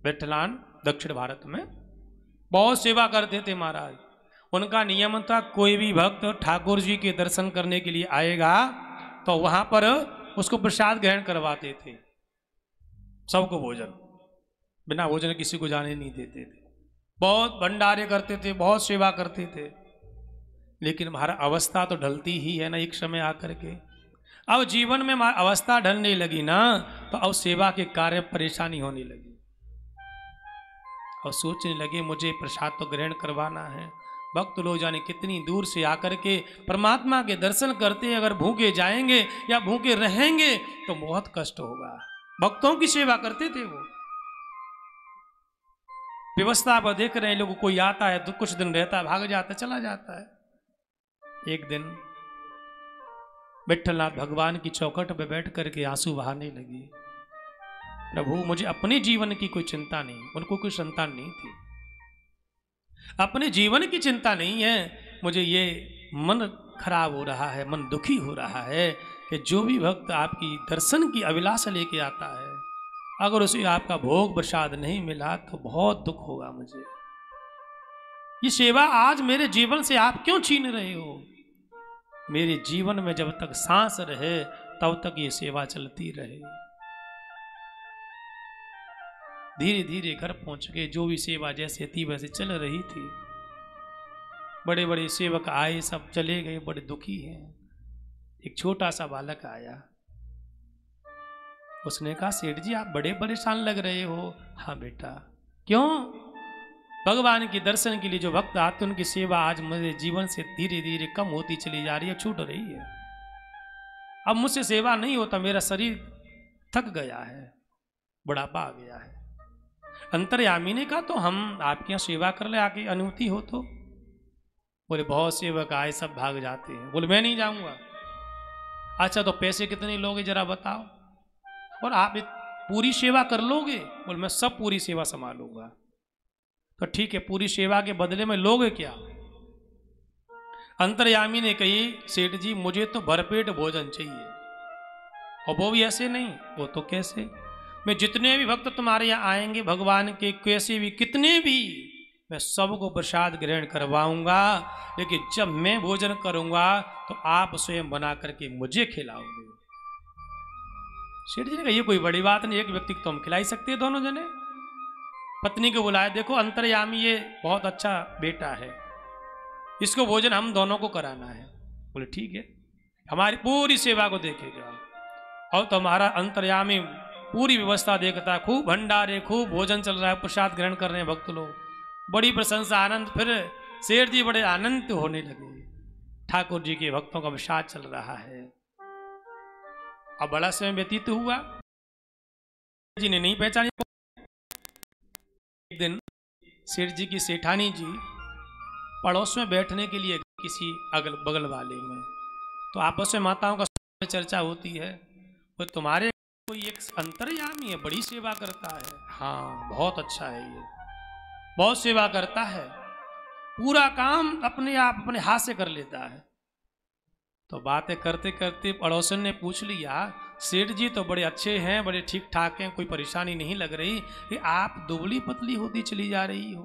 विठलान दक्षिण भारत में बहुत सेवा करते थे महाराज। उनका नियम था कोई भी भक्त ठाकुर जी के दर्शन करने के लिए आएगा तो वहां पर उसको प्रसाद ग्रहण करवाते थे, सबको भोजन, बिना भोजन किसी को जाने नहीं देते थे। बहुत भंडारे करते थे, बहुत सेवा करते थे। लेकिन हमारा अवस्था तो ढलती ही है ना एक समय आकर के। अब जीवन में हमारी अवस्था ढलने लगी ना तो अब सेवा के कार्य परेशानी होने लगी और सोचने लगे मुझे प्रसाद तो ग्रहण करवाना है। भक्त लोग जाने कितनी दूर से आकर के परमात्मा के दर्शन करते, अगर भूखे जाएंगे या भूखे रहेंगे तो बहुत कष्ट होगा। भक्तों की सेवा करते थे वो। व्यवस्था पर देख रहे हैं लोग, कोई आता है तो कुछ दिन रहता है, भाग जाता है, चला जाता है। एक दिन विठलनाथ भगवान की चौखट पर बैठ करके आंसू बहाने लगे। प्रभु मुझे अपने जीवन की कोई चिंता नहीं, उनको कोई संतान नहीं थी, अपने जीवन की चिंता नहीं है, मुझे ये मन खराब हो रहा है, मन दुखी हो रहा है कि जो भी भक्त आपकी दर्शन की अभिलाषा लेके आता है, अगर उसे आपका भोग प्रसाद नहीं मिला तो बहुत दुख होगा मुझे। ये सेवा आज मेरे जीवन से आप क्यों छीन रहे हो? मेरे जीवन में जब तक सांस रहे तब तक ये सेवा चलती रहे। धीरे धीरे घर पहुंच गए, जो भी सेवा जैसे थी वैसे चल रही थी। बड़े बड़े सेवक आए, सब चले गए, बड़े दुखी हैं। एक छोटा सा बालक आया, उसने कहा सेठ जी आप बड़े परेशान लग रहे हो। हाँ बेटा। क्यों? भगवान के दर्शन के लिए जो भक्त आते उनकी सेवा आज मेरे जीवन से धीरे धीरे कम होती चली जा रही है, छूट रही है। अब मुझसे सेवा नहीं होता, मेरा शरीर थक गया है, बुढ़ापा आ गया है। अंतर्यामी ने कहा तो हम आपके यहाँ सेवा कर ले, आके अनुमति हो तो। बोले बहुत सेवक आए, सब भाग जाते हैं। बोले मैं नहीं जाऊंगा। अच्छा तो पैसे कितने लोगे जरा बताओ, और आप पूरी सेवा कर लोगे? बोले मैं सब पूरी सेवा संभालूंगा। तो ठीक है, पूरी सेवा के बदले में लोगे क्या? अंतर्यामी ने कही सेठ जी मुझे तो भरपेट भोजन चाहिए, और वो भी ऐसे नहीं। वो तो कैसे? मैं जितने भी भक्त तुम्हारे यहाँ आएंगे भगवान के, कैसे भी कितने भी, मैं सबको प्रसाद ग्रहण करवाऊंगा, लेकिन जब मैं भोजन करूंगा तो आप स्वयं बना करके मुझे खिलाओगे। सेठ जी ने कहा ये कोई बड़ी बात नहीं, एक व्यक्ति को तो हम खिलाई सकते हैं दोनों जने। पत्नी को बुलाया, देखो अंतर्यामी ये बहुत अच्छा बेटा है, इसको भोजन हम दोनों को कराना है। बोले ठीक है, हमारी पूरी सेवा को देखेगा। और तुम्हारा अंतर्यामी पूरी व्यवस्था देखता है, खूब भंडारे, खूब भोजन चल रहा है, प्रसाद ग्रहण कर रहे हैं भक्त लोग, बड़ी प्रशंसा आनंद। फिर सेठ जी बड़े आनंद होने लगे, ठाकुर जी के भक्तों का प्रसाद चल रहा है। अब बड़ा समय व्यतीत हुआ, जी ने नहीं पहचानी। एक दिन सेठ जी की सेठानी जी पड़ोस में बैठने के लिए किसी अगल बगल वाले में, तो आपस में माताओं का चर्चा होती है। वो तुम्हारे कोई एक अंतर्यामी है, बड़ी सेवा करता है। हाँ बहुत अच्छा है, ये बहुत सेवा करता है, पूरा काम अपने आप अपने हाथ से कर लेता है। तो बातें करते करते पड़ोसन ने पूछ लिया सेठ जी तो बड़े अच्छे हैं, बड़े ठीक ठाक हैं, कोई परेशानी नहीं लग रही, कि आप दुबली पतली होती चली जा रही हो,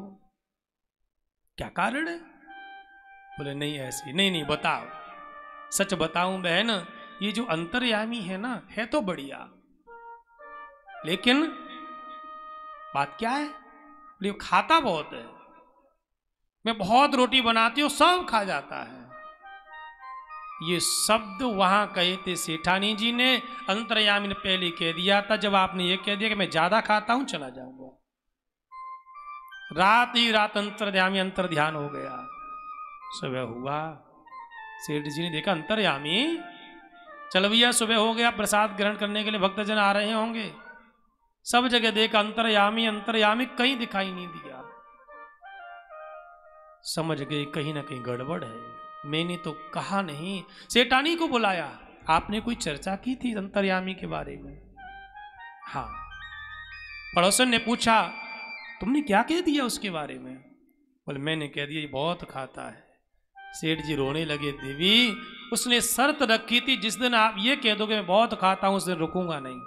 क्या कारण है? बोले नहीं ऐसी नहीं, नहीं बताओ, सच बताऊं बहन, ये जो अंतर्यामी है ना, है तो बढ़िया, लेकिन बात क्या है? बोले खाता बहुत है, मैं बहुत रोटी बनाती हूँ सब खा जाता है। ये शब्द वहां कहे थे सेठानी जी ने, अंतर्यामी ने पहले कह दिया था। जब आपने ये कह दिया कि मैं ज्यादा खाता हूं चला जाऊंगा, रात ही रात अंतर्यामी अंतर ध्यान हो गया। सुबह हुआ, सेठ जी ने देखा अंतर्यामी चल भैया, सुबह हो गया, प्रसाद ग्रहण करने के लिए भक्तजन आ रहे होंगे। सब जगह देखा अंतर्यामी अंतर्यामी, कहीं दिखाई नहीं दिया। समझ गए कहीं ना कहीं गड़बड़ है, मैंने तो कहा नहीं। सेठानी को बुलाया, आपने कोई चर्चा की थी अंतर्यामी के बारे में? हाँ। पड़ोसन ने पूछा तुमने क्या कह दिया उसके बारे में? बोले मैंने कह दिया ये बहुत खाता है। सेठ जी रोने लगे, देवी उसने शर्त रखी थी जिस दिन आप ये कह दोगे मैं बहुत खाता हूं उस दिन रुकूंगा नहीं।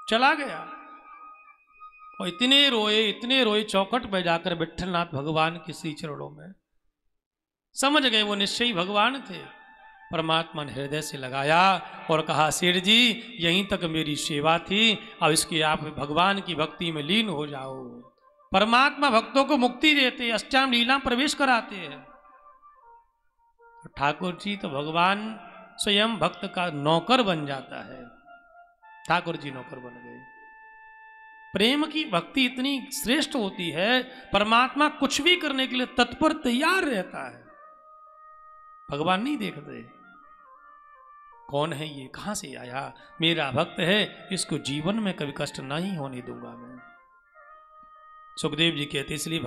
चला गया। और इतने रोए चौखट पे जाकर विट्ठलनाथ भगवान के श्री चरणों में समझ गए वो निश्चयी भगवान थे। परमात्मा ने हृदय से लगाया और कहा, सेठ जी यहीं तक मेरी सेवा थी, अब इसके आप भगवान की भक्ति में लीन हो जाओ। परमात्मा भक्तों को मुक्ति देते, अष्टांग लीला प्रवेश कराते हैं। तो ठाकुर जी तो भगवान स्वयं भक्त का नौकर बन जाता है। ठाकुर जी नौकर बन गए। प्रेम की भक्ति इतनी श्रेष्ठ होती है, परमात्मा कुछ भी करने के लिए तत्पर तैयार रहता है। भगवान नहीं देखते कौन है ये, कहां से आया, मेरा भक्त है, इसको जीवन में कभी कष्ट नहीं होने दूंगा मैं। सुखदेव जी कहते इसलिए